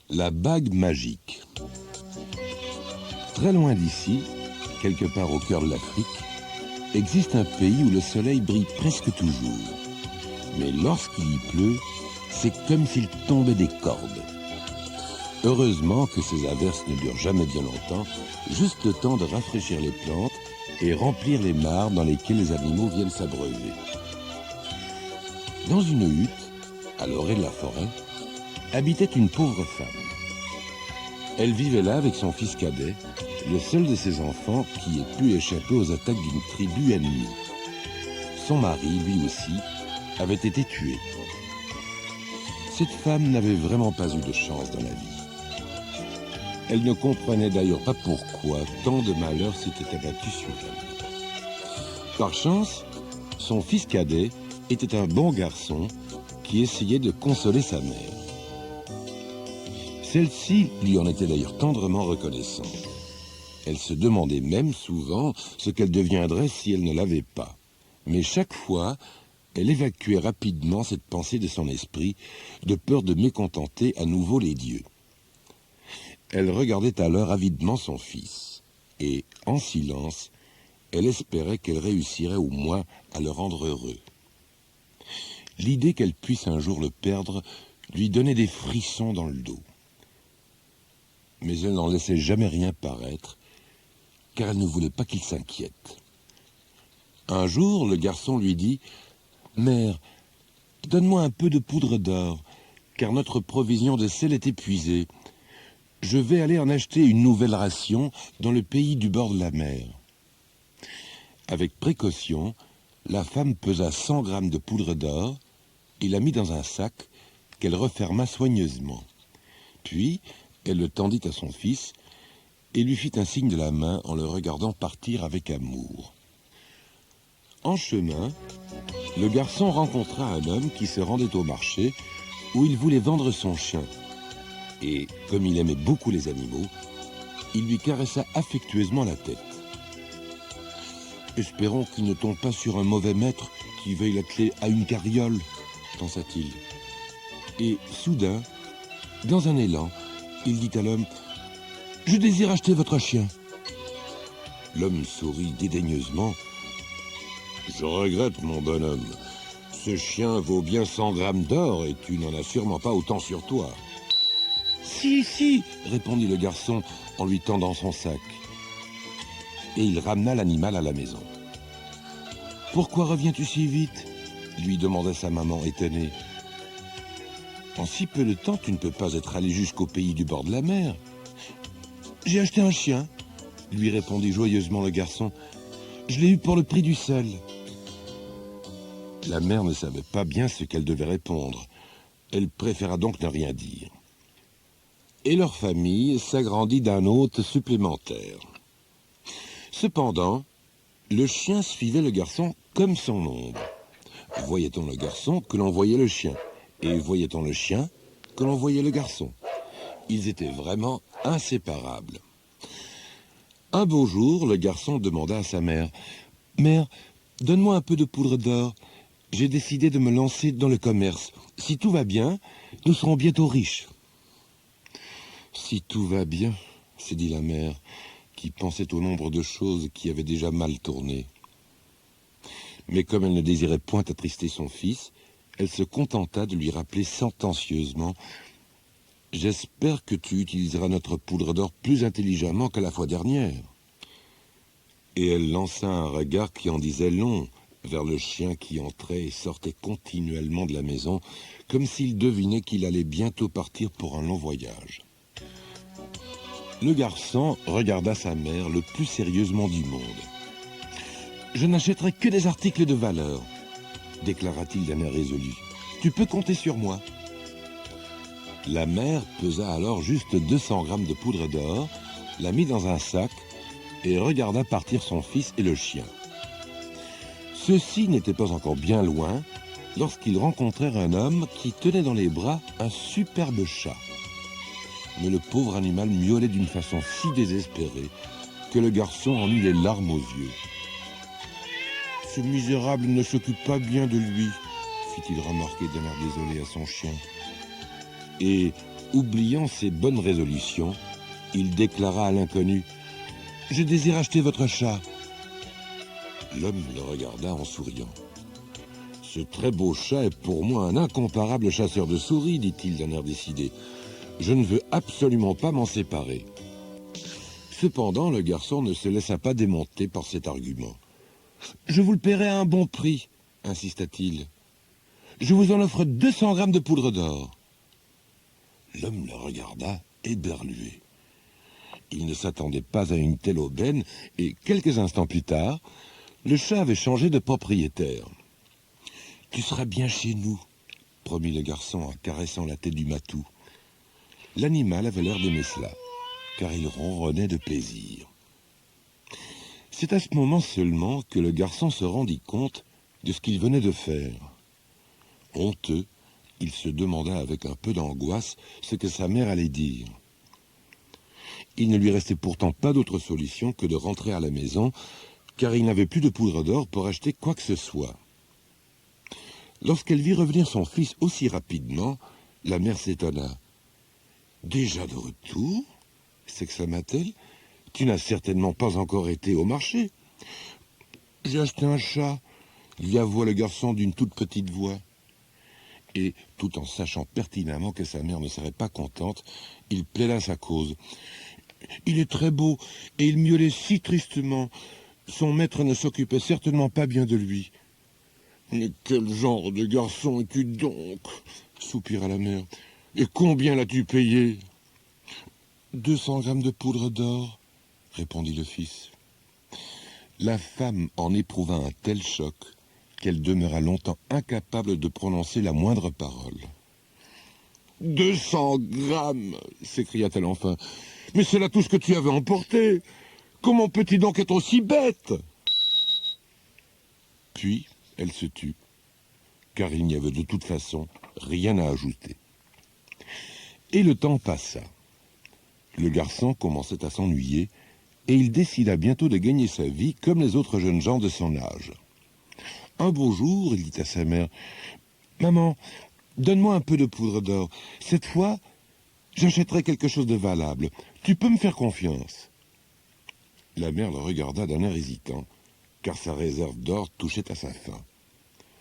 La bague magique. Très loin d'ici, quelque part au cœur de l'Afrique, existe un pays où le soleil brille presque toujours. Mais lorsqu'il y pleut, c'est comme s'il tombait des cordes. Heureusement que ces averses ne durent jamais bien longtemps, juste le temps de rafraîchir les plantes et remplir les mares dans lesquelles les animaux viennent s'abreuver. Dans une hutte, à l'orée de la forêt, habitait une pauvre femme. Elle vivait là avec son fils cadet, le seul de ses enfants qui ait pu échapper aux attaques d'une tribu ennemie. Son mari, lui aussi, avait été tué. Cette femme n'avait vraiment pas eu de chance dans la vie. Elle ne comprenait d'ailleurs pas pourquoi tant de malheurs s'étaient abattus sur elle. Par chance, son fils cadet était un bon garçon qui essayait de consoler sa mère. Celle-ci lui en était d'ailleurs tendrement reconnaissante. Elle se demandait même souvent ce qu'elle deviendrait si elle ne l'avait pas. Mais chaque fois, elle évacuait rapidement cette pensée de son esprit, de peur de mécontenter à nouveau les dieux. Elle regardait alors avidement son fils, et, en silence, elle espérait qu'elle réussirait au moins à le rendre heureux. L'idée qu'elle puisse un jour le perdre lui donnait des frissons dans le dos. Mais elle n'en laissait jamais rien paraître, car elle ne voulait pas qu'il s'inquiète. Un jour, le garçon lui dit « Mère, donne-moi un peu de poudre d'or, car notre provision de sel est épuisée. Je vais aller en acheter une nouvelle ration dans le pays du bord de la mer. » Avec précaution, la femme pesa 100 grammes de poudre d'or et la mit dans un sac qu'elle referma soigneusement. Puis, elle le tendit à son fils et lui fit un signe de la main en le regardant partir avec amour. En chemin, le garçon rencontra un homme qui se rendait au marché où il voulait vendre son chien. Et, comme il aimait beaucoup les animaux, il lui caressa affectueusement la tête. « Espérons qu'il ne tombe pas sur un mauvais maître qui veuille l'atteler à une carriole, » pensa-t-il. Et, soudain, dans un élan, il dit à l'homme « Je désire acheter votre chien. » L'homme sourit dédaigneusement. « Je regrette, mon bonhomme. Ce chien vaut bien 100 grammes d'or et tu n'en as sûrement pas autant sur toi. »« Si, répondit le garçon en lui tendant son sac. Et il ramena l'animal à la maison. « Pourquoi reviens-tu si vite ?» lui demanda sa maman étonnée. « En si peu de temps, tu ne peux pas être allé jusqu'au pays du bord de la mer. »« J'ai acheté un chien, » lui répondit joyeusement le garçon. « Je l'ai eu pour le prix du sel. » La mère ne savait pas bien ce qu'elle devait répondre. Elle préféra donc ne rien dire. Et leur famille s'agrandit d'un hôte supplémentaire. Cependant, le chien suivait le garçon comme son ombre. Voyait-on le garçon que l'on voyait le chien, et voyait-on le chien que l'on voyait le garçon. Ils étaient vraiment inséparables. Un beau jour, le garçon demanda à sa mère « Mère, donne-moi un peu de poudre d'or. J'ai décidé de me lancer dans le commerce. Si tout va bien, nous serons bientôt riches. » « Si tout va bien, » s'est dit la mère, qui pensait au nombre de choses qui avaient déjà mal tourné. Mais comme elle ne désirait point attrister son fils, elle se contenta de lui rappeler sentencieusement « J'espère que tu utiliseras notre poudre d'or plus intelligemment que la fois dernière. » Et elle lança un regard qui en disait long vers le chien qui entrait et sortait continuellement de la maison, comme s'il devinait qu'il allait bientôt partir pour un long voyage. Le garçon regarda sa mère le plus sérieusement du monde. « Je n'achèterai que des articles de valeur, » déclara-t-il d'un air résolu. « Tu peux compter sur moi. » La mère pesa alors juste 200 grammes de poudre d'or, la mit dans un sac et regarda partir son fils et le chien. Ceux-ci n'étaient pas encore bien loin lorsqu'ils rencontrèrent un homme qui tenait dans les bras un superbe chat. Mais le pauvre animal miaulait d'une façon si désespérée que le garçon en eut les larmes aux yeux. « Ce misérable ne s'occupe pas bien de lui, » fit-il remarquer d'un air désolé à son chien. Et, Oubliant ses bonnes résolutions, il déclara à l'inconnu « Je désire acheter votre chat ». L'homme le regarda en souriant. « Ce très beau chat est pour moi un incomparable chasseur de souris, dit-il d'un air décidé. Je ne veux absolument pas m'en séparer. » Cependant, le garçon ne se laissa pas démonter par cet argument. « Je vous le paierai à un bon prix, insista-t-il. Je vous en offre 200 grammes de poudre d'or. » L'homme le regarda éberlué. Il ne s'attendait pas à une telle aubaine, et quelques instants plus tard, le chat avait changé de propriétaire. « Tu seras bien chez nous, » promit le garçon en caressant la tête du matou. L'animal avait l'air d'aimer cela, car il ronronnait de plaisir. C'est à ce moment seulement que le garçon se rendit compte de ce qu'il venait de faire. Honteux, il se demanda avec un peu d'angoisse ce que sa mère allait dire. Il ne lui restait pourtant pas d'autre solution que de rentrer à la maison, car il n'avait plus de poudre d'or pour acheter quoi que ce soit. Lorsqu'elle vit revenir son fils aussi rapidement, la mère s'étonna. « Déjà de retour ?» s'exclama-t-elle. « Tu n'as certainement pas encore été au marché. »« J'ai acheté un chat », lui avoua le garçon d'une toute petite voix. Et, tout en sachant pertinemment que sa mère ne serait pas contente, il plaida sa cause. « Il est très beau, et il miaulait si tristement. Son maître ne s'occupait certainement pas bien de lui. »« Mais quel genre de garçon es-tu donc ?» soupira la mère. « Et combien l'as-tu payé ?»« 200 grammes de poudre d'or, » répondit le fils. La femme en éprouva un tel choc qu'elle demeura longtemps incapable de prononcer la moindre parole. « 200 grammes !» s'écria-t-elle enfin. « Mais c'est là tout ce que tu avais emporté. Comment peux-tu donc être aussi bête ?» Puis elle se tut, car il n'y avait de toute façon rien à ajouter. Et le temps passa. Le garçon commençait à s'ennuyer, et il décida bientôt de gagner sa vie comme les autres jeunes gens de son âge. Un beau jour, il dit à sa mère, « Maman, donne-moi un peu de poudre d'or. Cette fois, j'achèterai quelque chose de valable. Tu peux me faire confiance. » La mère le regarda d'un air hésitant, car sa réserve d'or touchait à sa fin.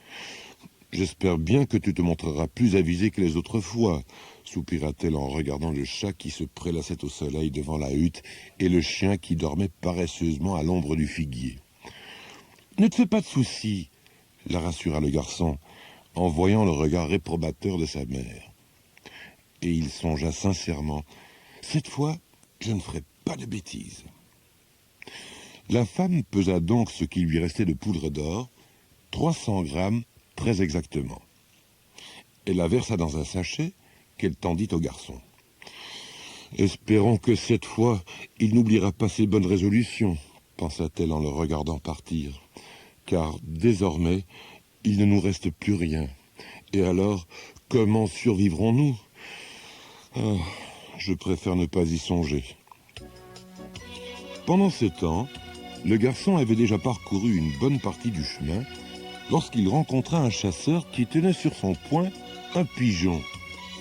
« J'espère bien que tu te montreras plus avisé que les autres fois, » soupira-t-elle en regardant le chat qui se prélassait au soleil devant la hutte et le chien qui dormait paresseusement à l'ombre du figuier. « Ne te fais pas de soucis, » la rassura le garçon, en voyant le regard réprobateur de sa mère. Et il songea sincèrement, « Cette fois, je ne ferai pas de bêtises. » La femme pesa donc ce qui lui restait de poudre d'or, 300 grammes très exactement. Elle la versa dans un sachet qu'elle tendit au garçon. « Espérons que cette fois, il n'oubliera pas ses bonnes résolutions, » pensa-t-elle en le regardant partir, « car désormais, il ne nous reste plus rien. Et alors, comment survivrons-nous ? Je préfère ne pas y songer. » Pendant ce temps, le garçon avait déjà parcouru une bonne partie du chemin lorsqu'il rencontra un chasseur qui tenait sur son poing un pigeon.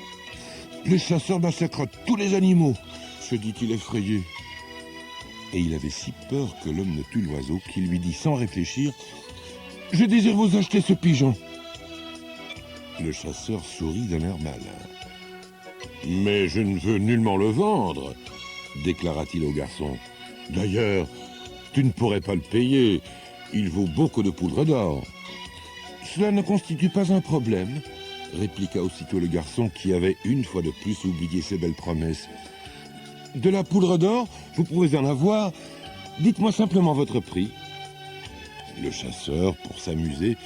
« Les chasseurs massacrent tous les animaux !» se dit-il effrayé. Et il avait si peur que l'homme ne tue l'oiseau qu'il lui dit sans réfléchir « Je désire vous acheter ce pigeon. » Le chasseur sourit d'un air malin. « Mais je ne veux nullement le vendre, » déclara-t-il au garçon. « D'ailleurs, tu ne pourrais pas le payer, il vaut beaucoup de poudre d'or. »« Cela ne constitue pas un problème, » répliqua aussitôt le garçon qui avait une fois de plus oublié ses belles promesses. « De la poudre d'or, vous pouvez en avoir. Dites-moi simplement votre prix. » Le chasseur, pour s'amuser,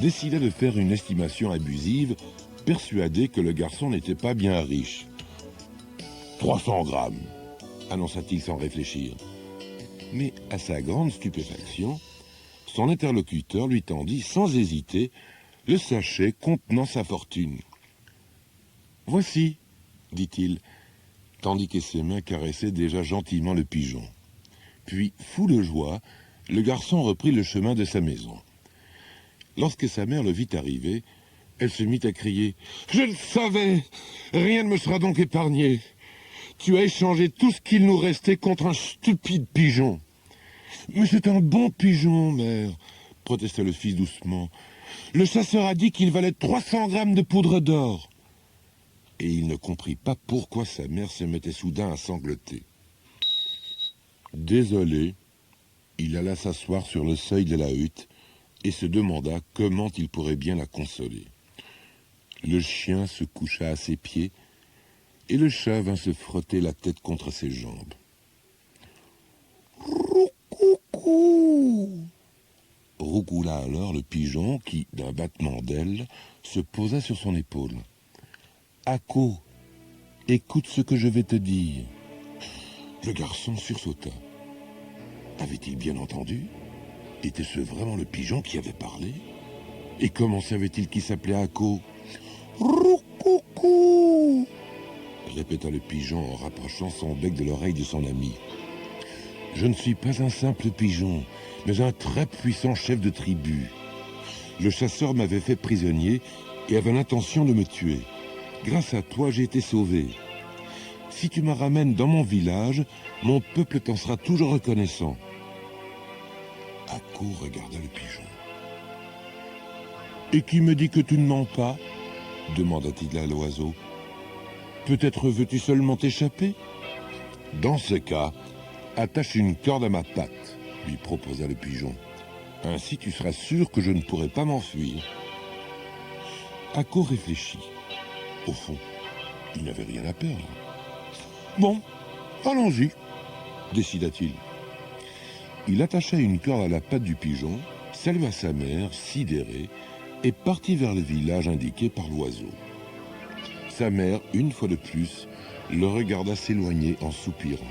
décida de faire une estimation abusive, persuadé que le garçon n'était pas bien riche. « 300 grammes, » annonça-t-il sans réfléchir. Mais, à sa grande stupéfaction, son interlocuteur lui tendit sans hésiter le sachet contenant sa fortune. « Voici, » dit-il, tandis que ses mains caressaient déjà gentiment le pigeon. Puis, fou de joie, le garçon reprit le chemin de sa maison. Lorsque sa mère le vit arriver, Elle se mit à crier. « Je le savais! Rien ne me sera donc épargné. Tu as échangé tout ce qu'il nous restait contre un stupide pigeon. »« Mais c'est un bon pigeon, mère, » protesta le fils doucement. « Le chasseur a dit qu'il valait 300 grammes de poudre d'or. » Et il ne comprit pas pourquoi sa mère se mettait soudain à sangloter. Désolé, il alla s'asseoir sur le seuil de la hutte et se demanda comment il pourrait bien la consoler. Le chien se coucha à ses pieds et le chat vint se frotter la tête contre ses jambes. « Roucoucou » roucoula alors le pigeon qui, d'un battement d'ailes, se posa sur son épaule. « Ako, écoute ce que je vais te dire. » Le garçon sursauta. Avait-il bien entendu? Était-ce vraiment le pigeon qui avait parlé? Et comment savait-il qu'il s'appelait Ako? « Roucoucou » répéta le pigeon en rapprochant son bec de l'oreille de son ami. « Je ne suis pas un simple pigeon, mais un très puissant chef de tribu. Le chasseur m'avait fait prisonnier et avait l'intention de me tuer. Grâce à toi, j'ai été sauvé. Si tu me ramènes dans mon village, mon peuple t'en sera toujours reconnaissant. » Ako regarda le pigeon. « Et qui me dit que tu ne mens pas ?» demanda-t-il à l'oiseau. « Peut-être veux-tu seulement t'échapper ?»« Dans ce cas, attache une corde à ma patte, » lui proposa le pigeon. « Ainsi tu seras sûr que je ne pourrai pas m'enfuir. » Ako réfléchit. Au fond, il n'avait rien à perdre. « Bon, allons-y, » décida-t-il. Il attacha une corde à la patte du pigeon, salua sa mère, sidérée, et partit vers le village indiqué par l'oiseau. Sa mère, une fois de plus, le regarda s'éloigner en soupirant.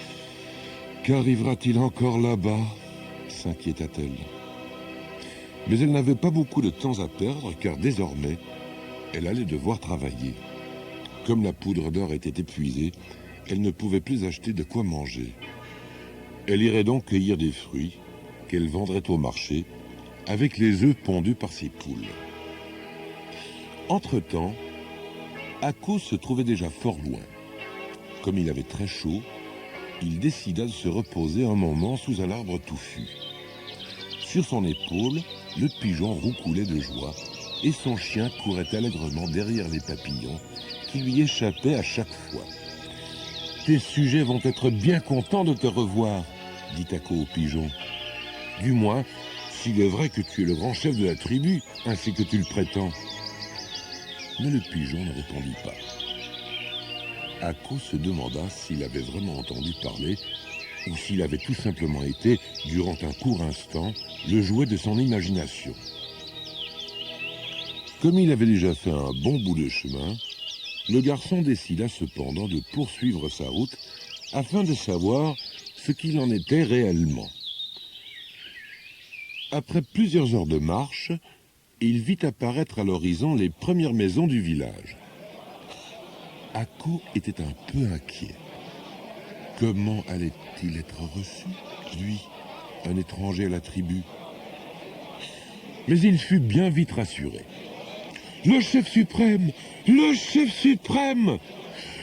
« Qu'arrivera-t-il encore là-bas » s'inquiéta-t-elle. Mais elle n'avait pas beaucoup de temps à perdre, car désormais, elle allait devoir travailler. Comme la poudre d'or était épuisée, elle ne pouvait plus acheter de quoi manger. Elle irait donc cueillir des fruits qu'elle vendrait au marché avec les œufs pondus par ses poules. Entre-temps, Ako se trouvait déjà fort loin. Comme il avait très chaud, il décida de se reposer un moment sous un arbre touffu. Sur son épaule, le pigeon roucoulait de joie et son chien courait allègrement derrière les papillons qui lui échappaient à chaque fois. « Tes sujets vont être bien contents de te revoir, » dit Ako au pigeon. « Du moins, s'il est vrai que tu es le grand chef de la tribu, ainsi que tu le prétends. » Mais le pigeon ne répondit pas. Ako se demanda s'il avait vraiment entendu parler ou s'il avait tout simplement été, durant un court instant, le jouet de son imagination. Comme il avait déjà fait un bon bout de chemin, le garçon décida cependant de poursuivre sa route afin de savoir ce qu'il en était réellement. Après plusieurs heures de marche, il vit apparaître à l'horizon les premières maisons du village. Ako était un peu inquiet. Comment allait-il être reçu, lui, un étranger à la tribu? Mais il fut bien vite rassuré. « Le chef suprême! Le chef suprême!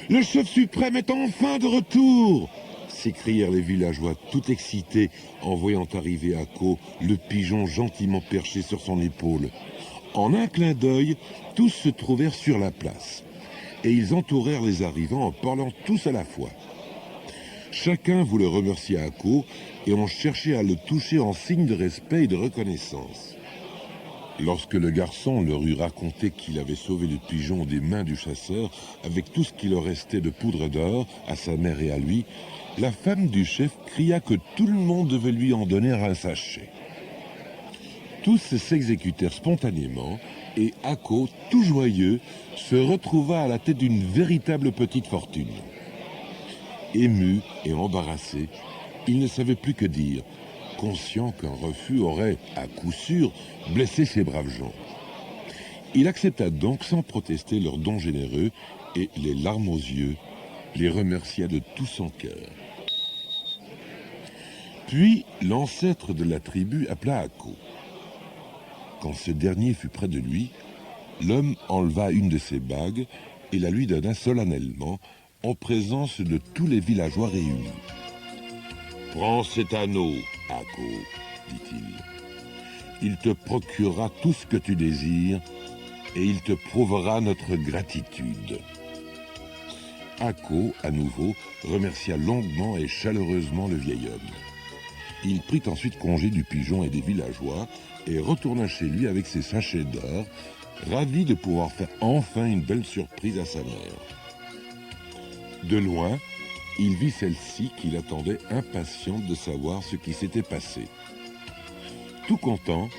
Le chef suprême est enfin de retour !» s'écrièrent les villageois, tout excités en voyant arriver Ako, le pigeon gentiment perché sur son épaule. En un clin d'œil, tous se trouvèrent sur la place, et ils entourèrent les arrivants en parlant tous à la fois. Chacun voulait remercier Ako, et on cherchait à le toucher en signe de respect et de reconnaissance. Lorsque le garçon leur eut raconté qu'il avait sauvé le pigeon des mains du chasseur, avec tout ce qui leur restait de poudre d'or, à sa mère et à lui, la femme du chef cria que tout le monde devait lui en donner un sachet. Tous s'exécutèrent spontanément, et Ako, tout joyeux, se retrouva à la tête d'une véritable petite fortune. Ému et embarrassé, il ne savait plus que dire, conscient qu'un refus aurait, à coup sûr, blessé ces braves gens. Il accepta donc sans protester leur don généreux et, les larmes aux yeux, les remercia de tout son cœur. Puis, l'ancêtre de la tribu appela Ako. Quand ce dernier fut près de lui, l'homme enleva une de ses bagues et la lui donna solennellement en présence de tous les villageois réunis. « Prends cet anneau, Ako, dit-il. Il te procurera tout ce que tu désires et il te prouvera notre gratitude. » Ako, à nouveau, remercia longuement et chaleureusement le vieil homme. Il prit ensuite congé du pigeon et des villageois et retourna chez lui avec ses sachets d'or, ravi de pouvoir faire enfin une belle surprise à sa mère. De loin, il vit celle-ci qui l'attendait impatiente de savoir ce qui s'était passé. Tout content,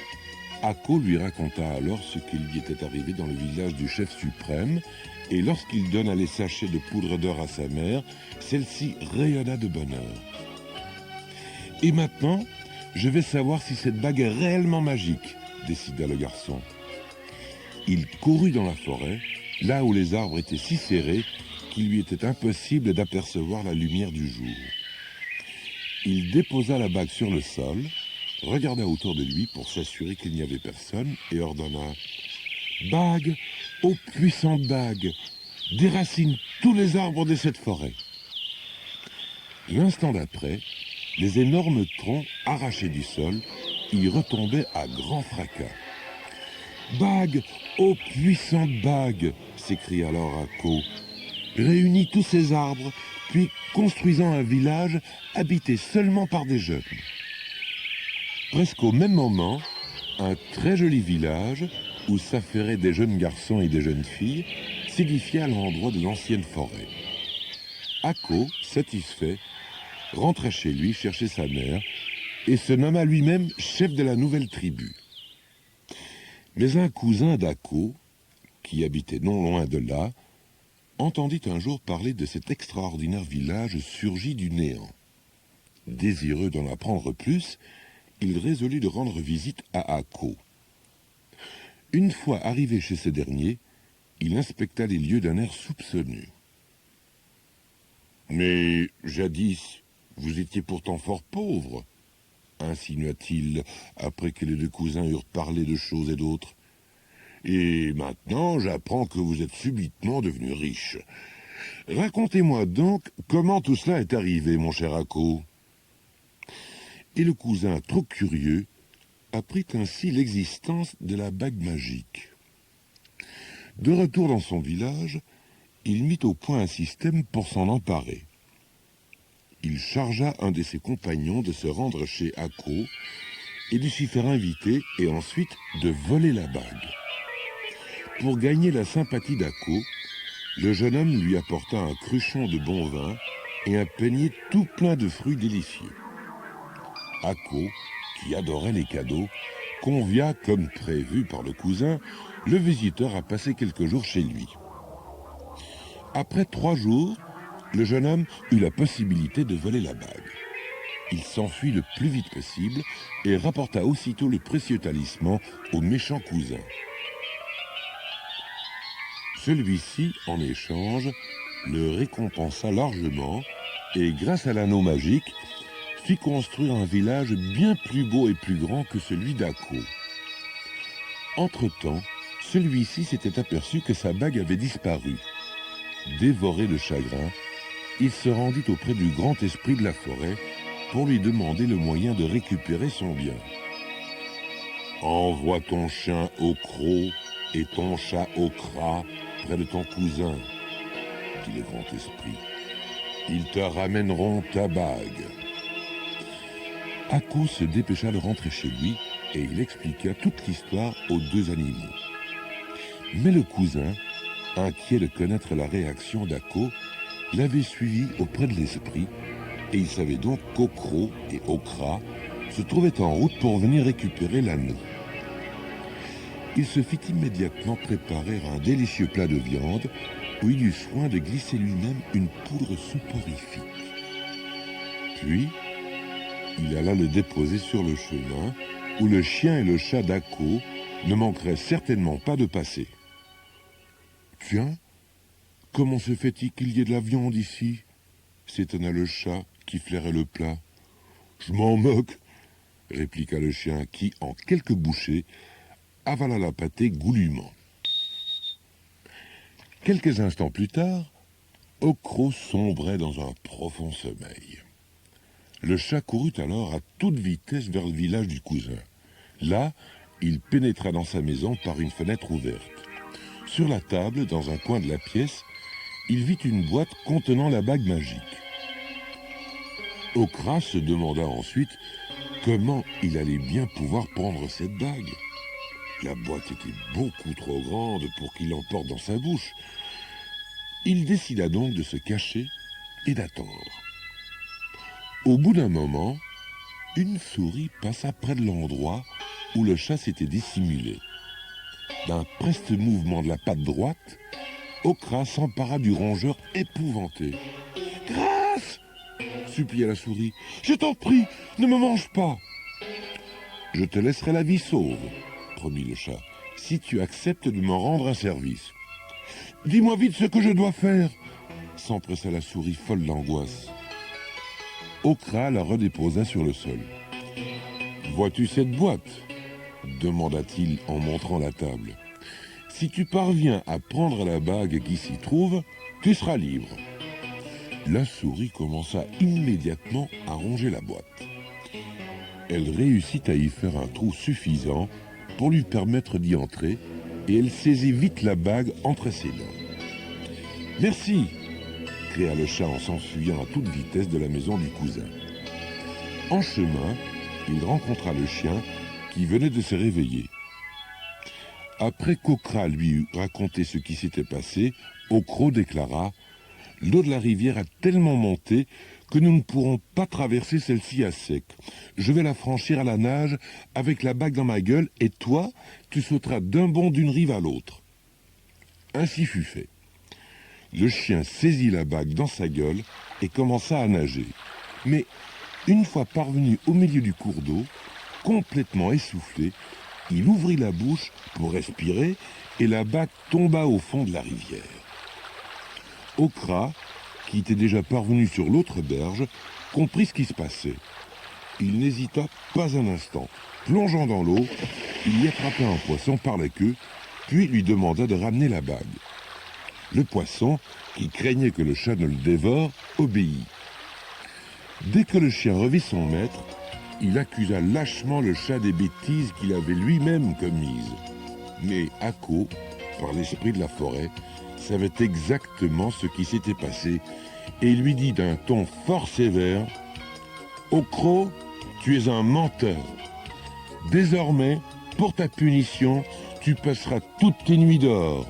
Ako lui raconta alors ce qui lui était arrivé dans le village du chef suprême, et lorsqu'il donna les sachets de poudre d'or à sa mère, celle-ci rayonna de bonheur. « Et maintenant, je vais savoir si cette bague est réellement magique, » décida le garçon. Il courut dans la forêt, là où les arbres étaient si serrés qu'il lui était impossible d'apercevoir la lumière du jour. Il déposa la bague sur le sol, regarda autour de lui pour s'assurer qu'il n'y avait personne et ordonna « Bague, ô puissante bague, déracine tous les arbres de cette forêt !» L'instant d'après, les énormes troncs arrachés du sol y retombaient à grand fracas. « Bague, ô puissante bague !» s'écria alors Ako. « Réunis tous ces arbres, puis construisant un village habité seulement par des jeunes. » Presque au même moment, un très joli village, où s'affairaient des jeunes garçons et des jeunes filles, s'édifia à l'endroit de l'ancienne forêt. Ako, satisfait, rentra chez lui chercher sa mère et se nomma lui-même chef de la nouvelle tribu. Mais un cousin d'Ako, qui habitait non loin de là, entendit un jour parler de cet extraordinaire village surgi du néant. Désireux d'en apprendre plus, il résolut de rendre visite à Ako. Une fois arrivé chez ce dernier, il inspecta les lieux d'un air soupçonneux. « Mais jadis, vous étiez pourtant fort pauvre, » insinua-t-il après que les deux cousins eurent parlé de choses et d'autres. « Et maintenant, j'apprends que vous êtes subitement devenu riche. Racontez-moi donc comment tout cela est arrivé, mon cher Ako. » Et le cousin, trop curieux, apprit ainsi l'existence de la bague magique. De retour dans son village, il mit au point un système pour s'en emparer. Il chargea un de ses compagnons de se rendre chez Ako et de s'y faire inviter et ensuite de voler la bague. Pour gagner la sympathie d'Ako, le jeune homme lui apporta un cruchon de bon vin et un panier tout plein de fruits délicieux. Ako, qui adorait les cadeaux, convia, comme prévu par le cousin, le visiteur à passer quelques jours chez lui. Après 3 jours, le jeune homme eut la possibilité de voler la bague. Il s'enfuit le plus vite possible et rapporta aussitôt le précieux talisman au méchant cousin. Celui-ci, en échange, le récompensa largement et, grâce à l'anneau magique, fit construire un village bien plus beau et plus grand que celui d'Ako. Entre-temps, celui-ci s'était aperçu que sa bague avait disparu. Dévoré de chagrin, il se rendit auprès du grand esprit de la forêt pour lui demander le moyen de récupérer son bien. « Envoie ton chien au croc et ton chat au crat près de ton cousin, » dit le grand esprit. « Ils te ramèneront ta bague. » Ako se dépêcha de rentrer chez lui et il expliqua toute l'histoire aux 2 animaux. Mais le cousin, inquiet de connaître la réaction d'Ako, l'avait suivi auprès de l'esprit et il savait donc qu'Okro et Okra se trouvaient en route pour venir récupérer l'anneau. Il se fit immédiatement préparer un délicieux plat de viande où il eut soin de glisser lui-même une poudre soporifique. Puis, il alla le déposer sur le chemin où le chien et le chat d'Ako ne manqueraient certainement pas de passer. « Tiens, comment se fait-il qu'il y ait de la viande ici ?» s'étonna le chat qui flairait le plat. « Je m'en moque !» répliqua le chien qui, en quelques bouchées, avala la pâtée goulûment. Quelques instants plus tard, Okro sombrait dans un profond sommeil. Le chat courut alors à toute vitesse vers le village du cousin. Là, il pénétra dans sa maison par une fenêtre ouverte. Sur la table, dans un coin de la pièce, il vit une boîte contenant la bague magique. Okra se demanda ensuite comment il allait bien pouvoir prendre cette bague. La boîte était beaucoup trop grande pour qu'il l'emporte dans sa bouche. Il décida donc de se cacher et d'attendre. Au bout d'un moment, une souris passa près de l'endroit où le chat s'était dissimulé. D'un preste mouvement de la patte droite, Okra s'empara du rongeur épouvanté. « Grâce !» supplia la souris. « Je t'en prie, ne me mange pas !»« Je te laisserai la vie sauve, » promit le chat, « si tu acceptes de me rendre un service. »« Dis-moi vite ce que je dois faire !» s'empressa la souris folle d'angoisse. Okra la redéposa sur le sol. « Vois-tu cette boîte ?» demanda-t-il en montrant la table. « Si tu parviens à prendre la bague qui s'y trouve, tu seras libre. » La souris commença immédiatement à ronger la boîte. Elle réussit à y faire un trou suffisant pour lui permettre d'y entrer, et elle saisit vite la bague entre ses dents. « Merci !» cria le chat en s'enfuyant à toute vitesse de la maison du cousin. En chemin, il rencontra le chien qui venait de se réveiller. Après qu'Okra lui eut raconté ce qui s'était passé, Okro déclara « L'eau de la rivière a tellement monté que nous ne pourrons pas traverser celle-ci à sec. Je vais la franchir à la nage avec la bague dans ma gueule et toi, tu sauteras d'un bond d'une rive à l'autre. » Ainsi fut fait. Le chien saisit la bague dans sa gueule et commença à nager. Mais une fois parvenu au milieu du cours d'eau, complètement essoufflé, il ouvrit la bouche pour respirer et la bague tomba au fond de la rivière. Okra, qui était déjà parvenu sur l'autre berge, comprit ce qui se passait. Il n'hésita pas un instant. Plongeant dans l'eau, il y attrapa un poisson par la queue, puis lui demanda de ramener la bague. Le poisson, qui craignait que le chat ne le dévore, obéit. Dès que le chien revit son maître, il accusa lâchement le chat des bêtises qu'il avait lui-même commises. Mais Ako, par l'esprit de la forêt, savait exactement ce qui s'était passé et lui dit d'un ton fort sévère « Okro, tu es un menteur. Désormais, pour ta punition, tu passeras toutes tes nuits dehors. »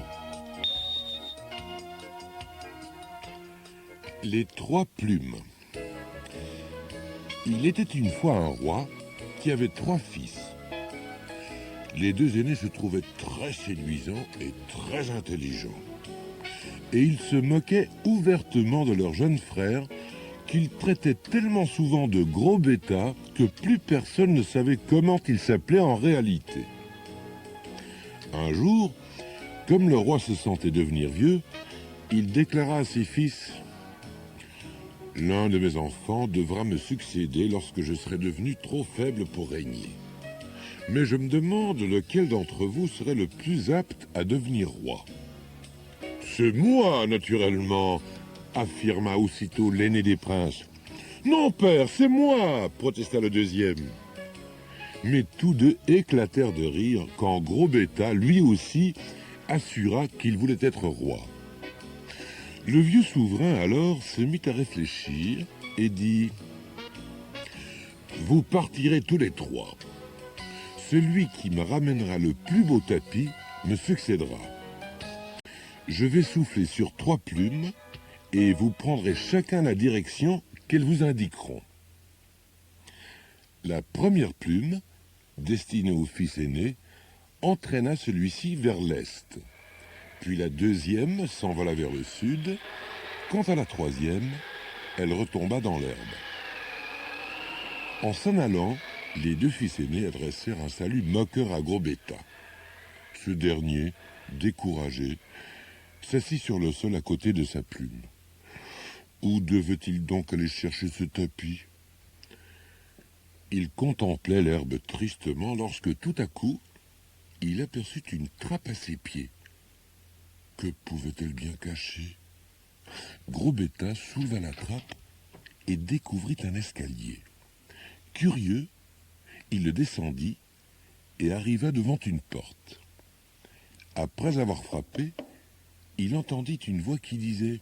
Les trois plumes. Il était une fois un roi qui avait 3 fils. Les 2 aînés se trouvaient très séduisants et très intelligents. Et ils se moquaient ouvertement de leur jeune frère qu'ils traitaient tellement souvent de gros bêta que plus personne ne savait comment il s'appelait en réalité. Un jour, comme le roi se sentait devenir vieux, il déclara à ses fils « L'un de mes enfants devra me succéder lorsque je serai devenu trop faible pour régner. Mais je me demande lequel d'entre vous serait le plus apte à devenir roi. »« C'est moi, naturellement, » affirma aussitôt l'aîné des princes. « Non, père, c'est moi » protesta le deuxième. Mais tous deux éclatèrent de rire quand Gros Bêta, lui aussi, assura qu'il voulait être roi. Le vieux souverain alors se mit à réfléchir et dit « Vous partirez tous les 3. Celui qui me ramènera le plus beau tapis me succédera. Je vais souffler sur 3 plumes et vous prendrez chacun la direction qu'elles vous indiqueront. » La première plume, destinée au fils aîné, entraîna celui-ci vers l'est. Puis la deuxième s'envola vers le sud. Quant à la troisième, elle retomba dans l'herbe. En s'en allant, les 2 fils aînés adressèrent un salut moqueur à Gros Bêta. Ce dernier, découragé, s'assit sur le sol à côté de sa plume. Où devait-il donc aller chercher ce tapis? Il contemplait l'herbe tristement lorsque tout à coup, il aperçut une trappe à ses pieds. Que pouvait-elle bien cacher? Gros Bêta souleva la trappe et découvrit un escalier. Curieux, il le descendit et arriva devant une porte. Après avoir frappé, il entendit une voix qui disait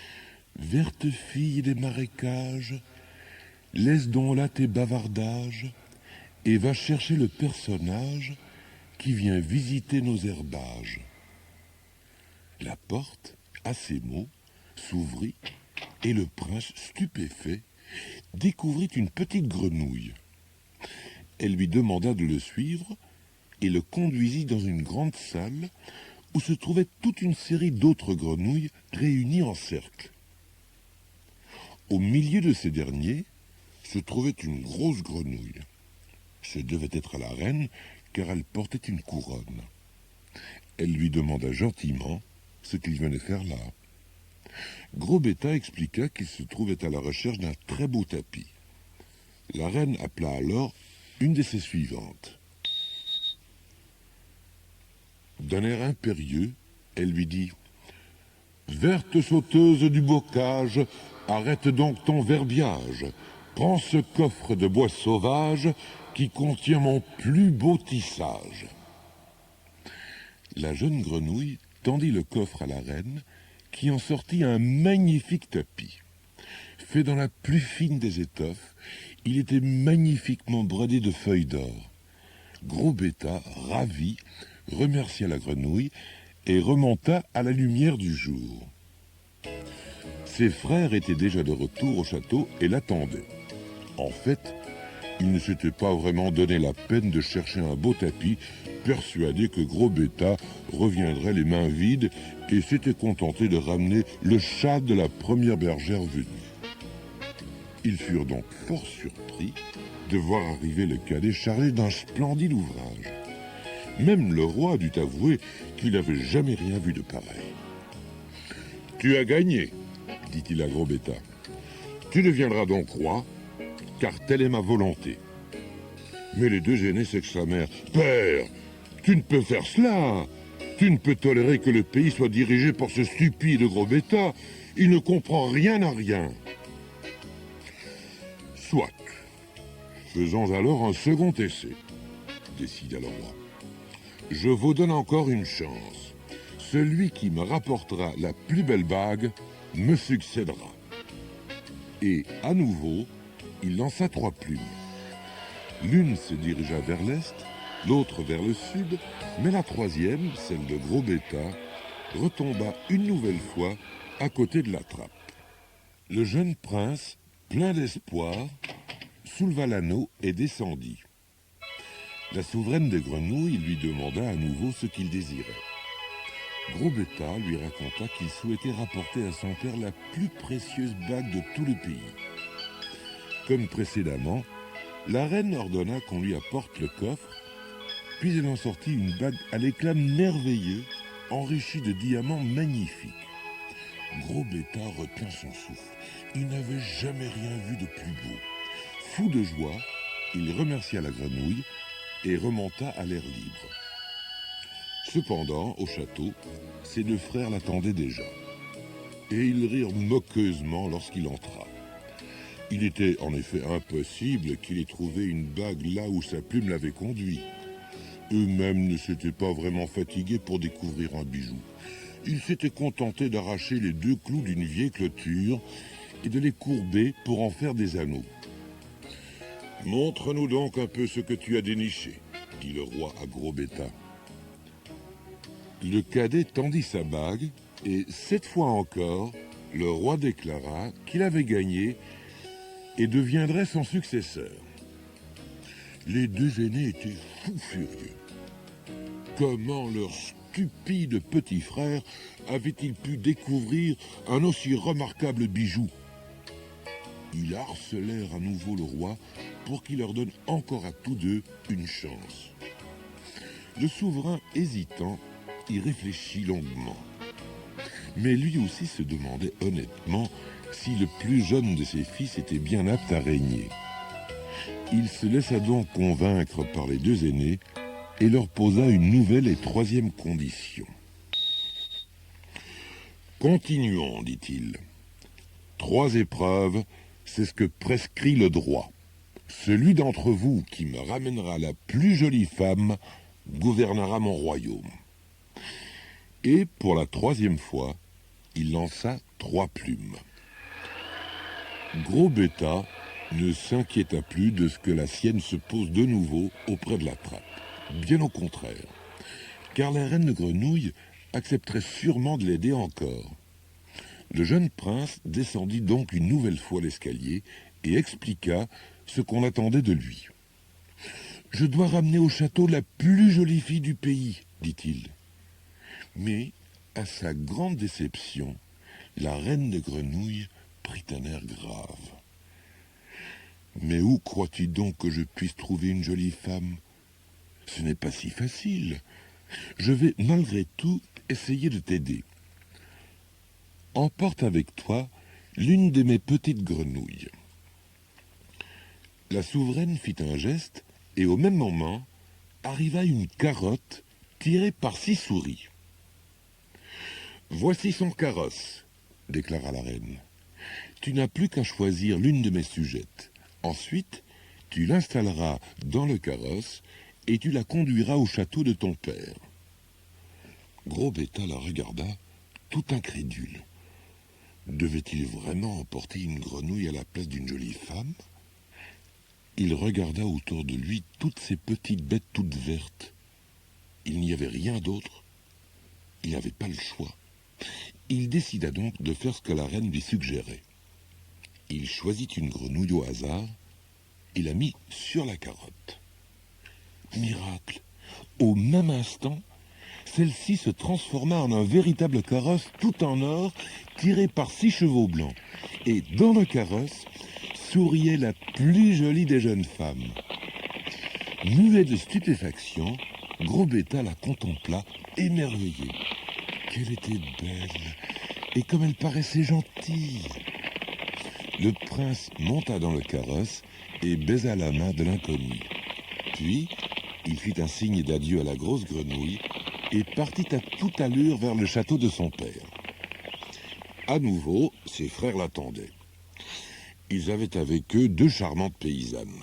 « Verte fille des marécages, laisse donc là tes bavardages et va chercher le personnage qui vient visiter nos herbages. » La porte, à ces mots, s'ouvrit et le prince, stupéfait, découvrit une petite grenouille. Elle lui demanda de le suivre et le conduisit dans une grande salle où se trouvait toute une série d'autres grenouilles réunies en cercle. Au milieu de ces derniers se trouvait une grosse grenouille. Ce devait être la reine, car elle portait une couronne. Elle lui demanda gentiment ce qu'il venait faire là. Gros Bêta expliqua qu'il se trouvait à la recherche d'un très beau tapis. La reine appela alors une de ses suivantes. D'un air impérieux, elle lui dit « Verte sauteuse du bocage, arrête donc ton verbiage. Prends ce coffre de bois sauvage qui contient mon plus beau tissage. » La jeune grenouille tendit le coffre à la reine, qui en sortit un magnifique tapis. Fait dans la plus fine des étoffes, il était magnifiquement brodé de feuilles d'or. Gros Bêta, ravi, remercia la grenouille et remonta à la lumière du jour. Ses frères étaient déjà de retour au château et l'attendaient. En fait, ils ne s'étaient pas vraiment donné la peine de chercher un beau tapis, persuadés que Gros Bêta reviendrait les mains vides et s'était contenté de ramener le chat de la première bergère venue. Ils furent donc fort surpris de voir arriver le cadet chargé d'un splendide ouvrage. Même le roi dut avouer qu'il n'avait jamais rien vu de pareil. « Tu as gagné, dit-il à Gros Bêta. Tu deviendras donc roi, car telle est ma volonté. » Mais les deux aînés s'exclamèrent « Père, tu ne peux faire cela! Tu ne peux tolérer que le pays soit dirigé par ce stupide Gros Bêta. Il ne comprend rien à rien. » Soit. Faisons alors un second essai, décida le roi. Je vous donne encore une chance. Celui qui me rapportera la plus belle bague me succédera. Et, à nouveau, il lança 3 plumes. L'une se dirigea vers l'est, l'autre vers le sud, mais la troisième, celle de Gros Bêta, retomba une nouvelle fois à côté de la trappe. Le jeune prince, plein d'espoir, souleva l'anneau et descendit. La souveraine des grenouilles lui demanda à nouveau ce qu'il désirait. Gros Bêta lui raconta qu'il souhaitait rapporter à son père la plus précieuse bague de tout le pays. Comme précédemment, la reine ordonna qu'on lui apporte le coffre, puis elle en sortit une bague à l'éclat merveilleux, enrichie de diamants magnifiques. Gros Bêta retint son souffle. Il n'avait jamais rien vu de plus beau. Fou de joie, il remercia la grenouille et remonta à l'air libre. Cependant, au château, ses 2 frères l'attendaient déjà. Et ils rirent moqueusement lorsqu'il entra. Il était en effet impossible qu'il ait trouvé une bague là où sa plume l'avait conduit. Eux-mêmes ne s'étaient pas vraiment fatigués pour découvrir un bijou. Ils s'étaient contentés d'arracher les 2 clous d'une vieille clôture et de les courber pour en faire des anneaux. « Montre-nous donc un peu ce que tu as déniché, » dit le roi à Gros Bêta. Le cadet tendit sa bague, et 7 fois encore, le roi déclara qu'il avait gagné et deviendrait son successeur. Les 2 aînés étaient fous furieux. Comment leur stupide petit frère avait-il pu découvrir un aussi remarquable bijou? Ils harcelèrent à nouveau le roi pour qu'il leur donne encore à tous 2 une chance. Le souverain, hésitant, y réfléchit longuement. Mais lui aussi se demandait honnêtement si le plus jeune de ses fils était bien apte à régner. Il se laissa donc convaincre par les 2 aînés et leur posa une nouvelle et 3e condition. Continuons, dit-il. 3 épreuves, c'est ce que prescrit le droit. Celui d'entre vous qui me ramènera la plus jolie femme gouvernera mon royaume. Et pour la 3e fois, il lança 3 plumes. Gros Bêta ne s'inquiéta plus de ce que la sienne se pose de nouveau auprès de la trappe. Bien au contraire, car la reine de Grenouille accepterait sûrement de l'aider encore. Le jeune prince descendit donc une nouvelle fois l'escalier et expliqua ce qu'on attendait de lui. « Je dois ramener au château la plus jolie fille du pays, dit-il. Mais, à sa grande déception, la reine de Grenouille prit un air grave. « Mais où crois-tu donc que je puisse trouver une jolie femme? Ce n'est pas si facile. Je vais malgré tout essayer de t'aider. Emporte avec toi l'une de mes petites grenouilles. » La souveraine fit un geste et au même moment arriva une carotte tirée par 6 souris. « Voici son carrosse, déclara la reine. Tu n'as plus qu'à choisir l'une de mes sujettes. Ensuite, tu l'installeras dans le carrosse et tu la conduiras au château de ton père. » Gros Bêta la regarda, tout incrédule. Devait-il vraiment emporter une grenouille à la place d'une jolie femme? Il regarda autour de lui toutes ces petites bêtes toutes vertes. Il n'y avait rien d'autre. Il n'avait pas le choix. Il décida donc de faire ce que la reine lui suggérait. Il choisit une grenouille au hasard et la mit sur la carotte. Miracle! Au même instant, celle-ci se transforma en un véritable carrosse tout en or, tiré par 6 chevaux blancs. Et dans le carrosse souriait la plus jolie des jeunes femmes. Muet de stupéfaction, Gros Bêta la contempla, émerveillé. Qu'elle était belle, et comme elle paraissait gentille. Le prince monta dans le carrosse et baisa la main de l'inconnu. Puis, il fit un signe d'adieu à la grosse grenouille et partit à toute allure vers le château de son père. À nouveau, ses frères l'attendaient. Ils avaient avec eux 2 charmantes paysannes.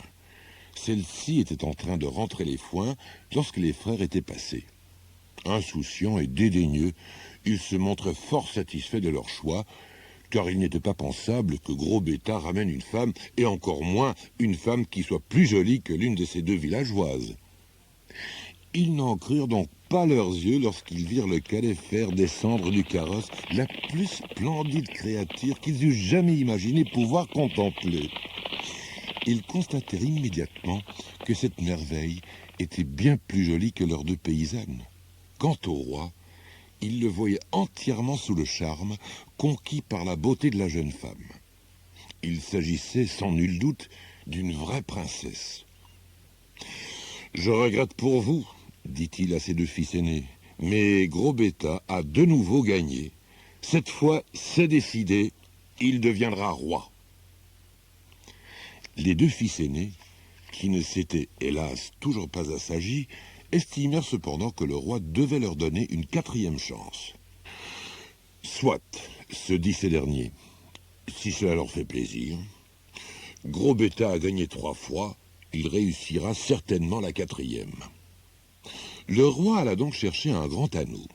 Celle-ci était en train de rentrer les foins lorsque les frères étaient passés. Insouciants et dédaigneux, ils se montraient fort satisfaits de leur choix, car il n'était pas pensable que Gros Bêta ramène une femme, et encore moins une femme qui soit plus jolie que l'une de ces 2 villageoises. Ils n'en crurent donc pas leurs yeux lorsqu'ils virent le cadet faire descendre du carrosse la plus splendide créature qu'ils eussent jamais imaginé pouvoir contempler. Ils constatèrent immédiatement que cette merveille était bien plus jolie que leurs 2 paysannes. Quant au roi, il le voyait entièrement sous le charme, conquis par la beauté de la jeune femme. Il s'agissait sans nul doute d'une vraie princesse. « Je regrette pour vous, dit-il à ses 2 fils aînés, mais Gros Bêta a de nouveau gagné. Cette fois, c'est décidé, il deviendra roi. » Les 2 fils aînés, qui ne s'étaient hélas toujours pas assagis, estimèrent cependant que le roi devait leur donner une 4e chance. « Soit, se dit ces derniers, si cela leur fait plaisir. Gros Bêta a gagné 3 fois, il réussira certainement la 4e. » Le roi alla donc chercher un grand anneau.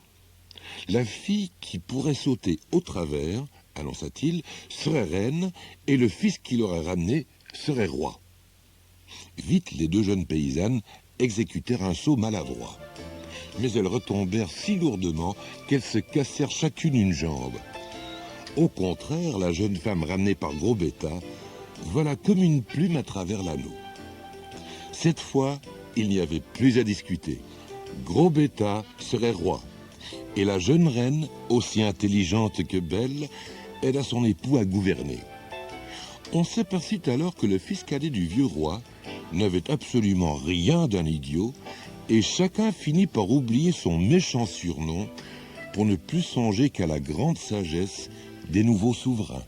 La fille qui pourrait sauter au travers, annonça-t-il, serait reine, et le fils qui l'aurait ramené serait roi. Vite, les 2 jeunes paysannes exécutèrent un saut maladroit. Mais elles retombèrent si lourdement qu'elles se cassèrent chacune une jambe. Au contraire, la jeune femme ramenée par Gros Bêta vola comme une plume à travers l'anneau. Cette fois, il n'y avait plus à discuter. Gros Bêta serait roi, et la jeune reine, aussi intelligente que belle, aida son époux à gouverner. On s'aperçut alors que le fils cadet du vieux roi n'avait absolument rien d'un idiot, et chacun finit par oublier son méchant surnom pour ne plus songer qu'à la grande sagesse des nouveaux souverains.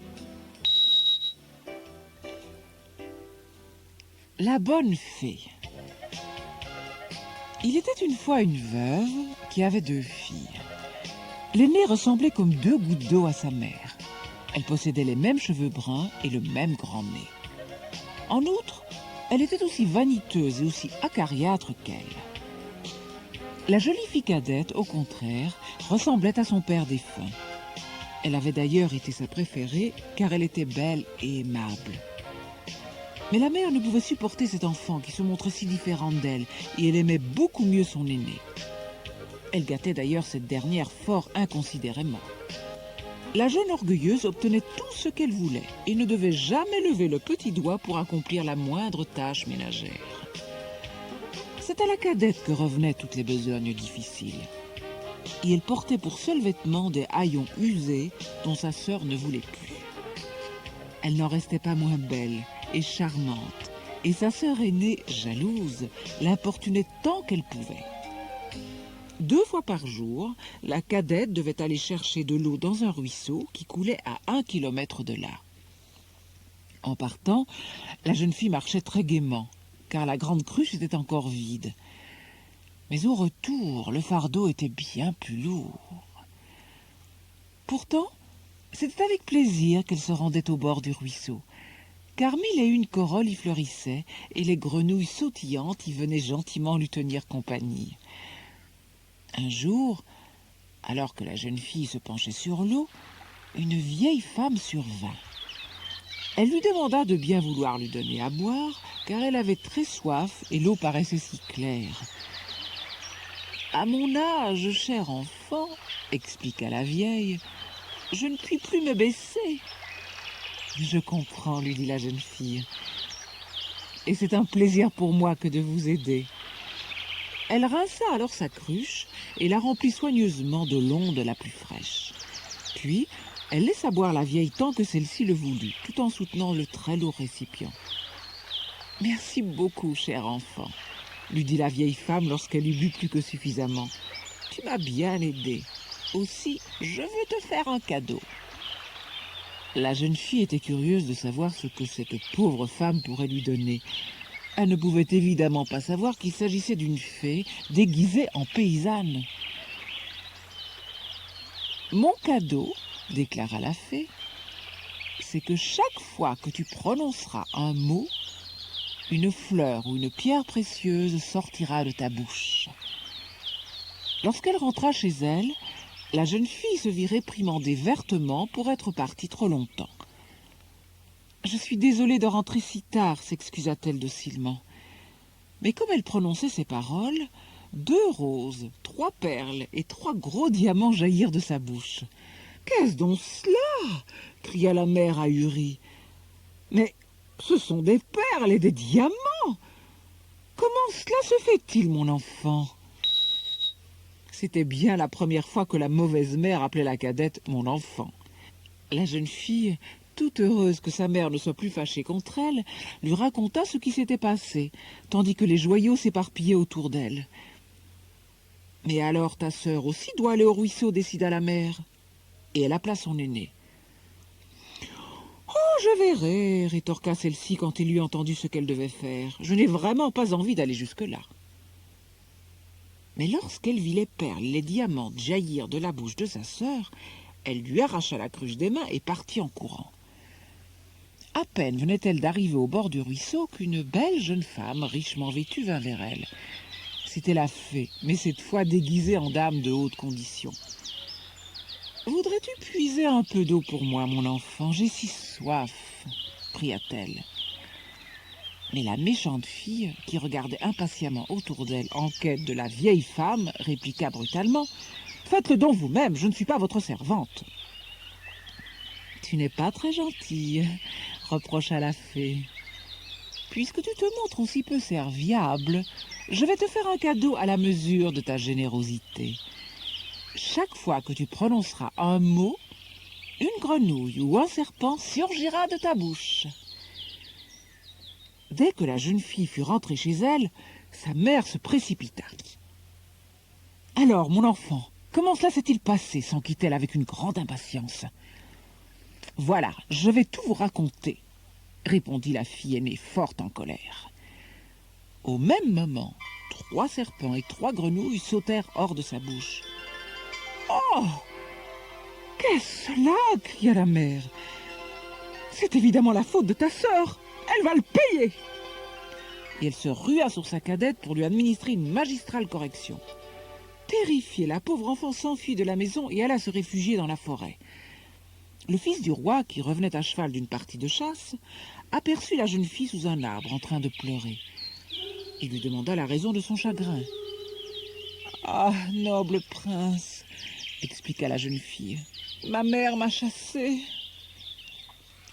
La bonne fée. Il était une fois une veuve qui avait 2 filles. L'aînée ressemblait comme deux gouttes d'eau à sa mère. Elle possédait les mêmes cheveux bruns et le même grand nez. En outre, elle était aussi vaniteuse et aussi acariâtre qu'elle. La jolie fille cadette, au contraire, ressemblait à son père défunt. Elle avait d'ailleurs été sa préférée car elle était belle et aimable. Mais la mère ne pouvait supporter cet enfant qui se montrait si différente d'elle et elle aimait beaucoup mieux son aîné. Elle gâtait d'ailleurs cette dernière fort inconsidérément. La jeune orgueilleuse obtenait tout ce qu'elle voulait et ne devait jamais lever le petit doigt pour accomplir la moindre tâche ménagère. C'est à la cadette que revenaient toutes les besognes difficiles. Et elle portait pour seul vêtement des haillons usés dont sa sœur ne voulait plus. Elle n'en restait pas moins belle et charmante, et sa sœur aînée, jalouse, l'importunait tant qu'elle pouvait. 2 fois par jour, la cadette devait aller chercher de l'eau dans un ruisseau qui coulait à 1 kilomètre de là. En partant, la jeune fille marchait très gaiement, car la grande cruche était encore vide. Mais au retour, le fardeau était bien plus lourd. Pourtant, c'était avec plaisir qu'elle se rendait au bord du ruisseau, car 1001 corolles y fleurissaient et les grenouilles sautillantes y venaient gentiment lui tenir compagnie. Un jour, alors que la jeune fille se penchait sur l'eau, une vieille femme survint. Elle lui demanda de bien vouloir lui donner à boire, car elle avait très soif et l'eau paraissait si claire. « À mon âge, cher enfant, expliqua la vieille, je ne puis plus me baisser. »« Je comprends, lui dit la jeune fille, et c'est un plaisir pour moi que de vous aider. » Elle rinça alors sa cruche et la remplit soigneusement de l'onde la plus fraîche. Puis, elle laissa boire la vieille tant que celle-ci le voulut, tout en soutenant le très lourd récipient. « Merci beaucoup, cher enfant, » lui dit la vieille femme lorsqu'elle eut bu plus que suffisamment. « Tu m'as bien aidé. Aussi, je veux te faire un cadeau. » La jeune fille était curieuse de savoir ce que cette pauvre femme pourrait lui donner. Elle ne pouvait évidemment pas savoir qu'il s'agissait d'une fée déguisée en paysanne. « Mon cadeau, déclara la fée, c'est que chaque fois que tu prononceras un mot, une fleur ou une pierre précieuse sortira de ta bouche. » Lorsqu'elle rentra chez elle, la jeune fille se vit réprimandée vertement pour être partie trop longtemps. « Je suis désolée de rentrer si tard, » s'excusa-t-elle docilement. Mais comme elle prononçait ces paroles, 2 roses, 3 perles et 3 gros diamants jaillirent de sa bouche. « Qu'est-ce donc cela ?» cria la mère ahurie. « Mais ce sont des perles et des diamants. Comment cela se fait-il, mon enfant ?» C'était bien la première fois que la mauvaise mère appelait la cadette « mon enfant ». La jeune fille, toute heureuse que sa mère ne soit plus fâchée contre elle, lui raconta ce qui s'était passé, tandis que les joyaux s'éparpillaient autour d'elle. « Mais alors ta sœur aussi doit aller au ruisseau, décida la mère. Et elle appela son aînée. « Oh, je verrai, rétorqua celle-ci quand elle eut entendu ce qu'elle devait faire. Je n'ai vraiment pas envie d'aller jusque-là. » Mais lorsqu'elle vit les perles et les diamants jaillir de la bouche de sa sœur, elle lui arracha la cruche des mains et partit en courant. À peine venait-elle d'arriver au bord du ruisseau qu'une belle jeune femme richement vêtue vint vers elle. C'était la fée, mais cette fois déguisée en dame de haute condition. « Voudrais-tu puiser un peu d'eau pour moi, mon enfant? J'ai si soif, » pria-t-elle. Mais la méchante fille, qui regardait impatiemment autour d'elle en quête de la vieille femme, répliqua brutalement « Faites-le donc vous-même, je ne suis pas votre servante. »« Tu n'es pas très gentille, » reprocha la fée. « Puisque tu te montres aussi peu serviable, je vais te faire un cadeau à la mesure de ta générosité. Chaque fois que tu prononceras un mot, une grenouille ou un serpent surgira de ta bouche. » Dès que la jeune fille fut rentrée chez elle, sa mère se précipita. « Alors, mon enfant, comment cela s'est-il passé ?» s'enquit-elle avec une grande impatience. « Voilà, je vais tout vous raconter, » répondit la fille aînée, fort en colère. Au même moment, 3 serpents et 3 grenouilles sautèrent hors de sa bouche. « Oh ! Qu'est-ce cela? Cria la mère. C'est évidemment la faute de ta sœur. Elle va le payer. Et elle se rua sur sa cadette pour lui administrer une magistrale correction. Terrifiée, la pauvre enfant s'enfuit de la maison et alla se réfugier dans la forêt. Le fils du roi, qui revenait à cheval d'une partie de chasse, aperçut la jeune fille sous un arbre en train de pleurer. Il lui demanda la raison de son chagrin. « Ah, noble prince, expliqua la jeune fille, ma mère m'a chassée. »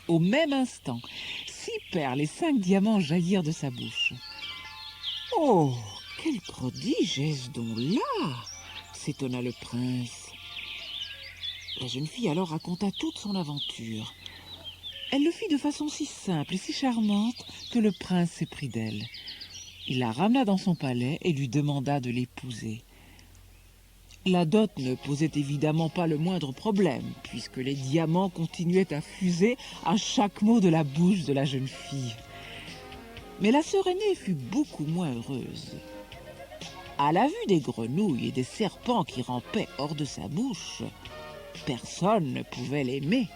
Au même instant, 6 perles et 5 diamants jaillirent de sa bouche. « Oh, quel prodige est-ce donc là ?» s'étonna le prince. La jeune fille alors raconta toute son aventure. Elle le fit de façon si simple et si charmante que le prince s'éprit d'elle. Il la ramena dans son palais et lui demanda de l'épouser. La dot ne posait évidemment pas le moindre problème, puisque les diamants continuaient à fuser à chaque mot de la bouche de la jeune fille. Mais la sœur aînée fut beaucoup moins heureuse. À la vue des grenouilles et des serpents qui rampaient hors de sa bouche, personne ne pouvait l'aimer.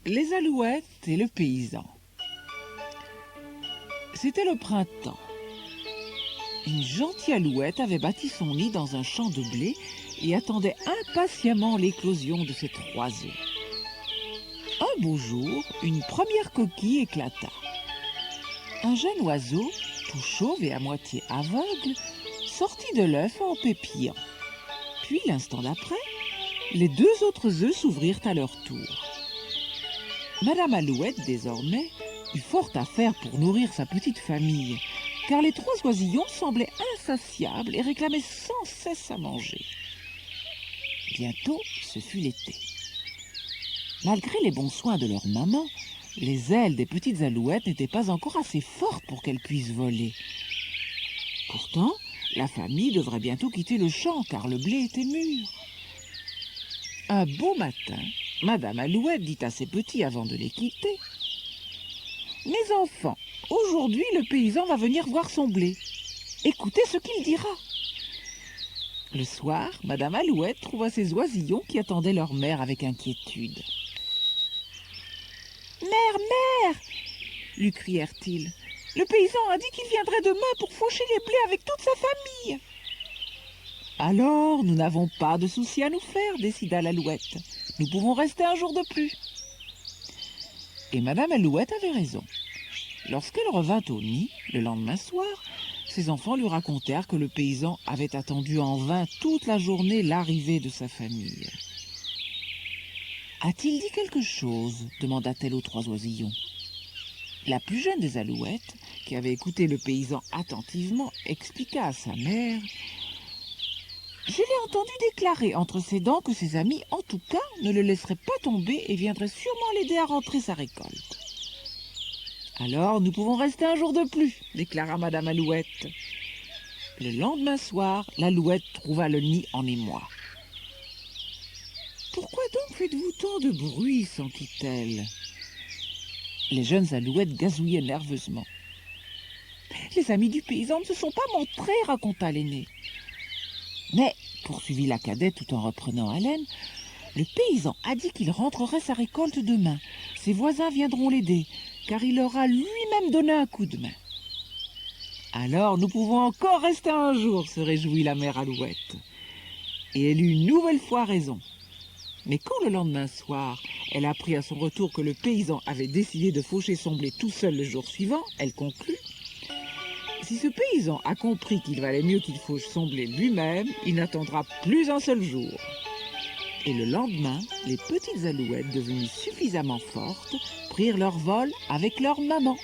Les alouettes et le paysan. C'était le printemps. Une gentille alouette avait bâti son nid dans un champ de blé et attendait impatiemment l'éclosion de ses 3 œufs. Un beau jour, une première coquille éclata. Un jeune oiseau, tout chauve et à moitié aveugle, sortit de l'œuf en pépillant. Puis, l'instant d'après, les 2 autres œufs s'ouvrirent à leur tour. Madame Alouette, désormais, eut fort à faire pour nourrir sa petite famille, car les 3 oisillons semblaient insatiables et réclamaient sans cesse à manger. Bientôt, ce fut l'été. Malgré les bons soins de leur maman, les ailes des petites alouettes n'étaient pas encore assez fortes pour qu'elles puissent voler. Pourtant, la famille devrait bientôt quitter le champ, car le blé était mûr. Un beau matin, Madame Alouette dit à ses petits avant de les quitter: « Mes enfants, aujourd'hui le paysan va venir voir son blé. Écoutez ce qu'il dira. » Le soir, Madame Alouette trouva ses oisillons qui attendaient leur mère avec inquiétude. « Mère, mère !» lui crièrent-ils. « Le paysan a dit qu'il viendrait demain pour faucher les blés avec toute sa famille. » « Alors, nous n'avons pas de souci à nous faire, décida l'Alouette. Nous pouvons rester un jour de plus. » Et Madame Alouette avait raison. Lorsqu'elle revint au nid, le lendemain soir, ses enfants lui racontèrent que le paysan avait attendu en vain toute la journée l'arrivée de sa famille. « A-t-il dit quelque chose ?» demanda-t-elle aux 3 oisillons. La plus jeune des alouettes, qui avait écouté le paysan attentivement, expliqua à sa mère: « Je l'ai entendu déclarer entre ses dents que ses amis, en tout cas, ne le laisseraient pas tomber et viendraient sûrement l'aider à rentrer sa récolte. »« Alors, nous pouvons rester un jour de plus, » déclara Madame Alouette. Le lendemain soir, l'Alouette trouva le nid en émoi. « Pourquoi donc faites-vous tant de bruit ?» s'enquit-elle. Les jeunes alouettes gazouillaient nerveusement. « Les amis du paysan ne se sont pas montrés, » raconta l'aînée. « Mais, » poursuivit la cadette tout en reprenant haleine, « le paysan a dit qu'il rentrerait sa récolte demain. Ses voisins viendront l'aider, car il leur a lui-même donné un coup de main. »« Alors nous pouvons encore rester un jour, » se réjouit la mère Alouette. Et elle eut une nouvelle fois raison. Mais quand le lendemain soir, elle apprit à son retour que le paysan avait décidé de faucher son blé tout seul le jour suivant, elle conclut: si ce paysan a compris qu'il valait mieux qu'il fauche son blé lui-même, il n'attendra plus un seul jour. Et le lendemain, les petites alouettes, devenues suffisamment fortes, prirent leur vol avec leur maman.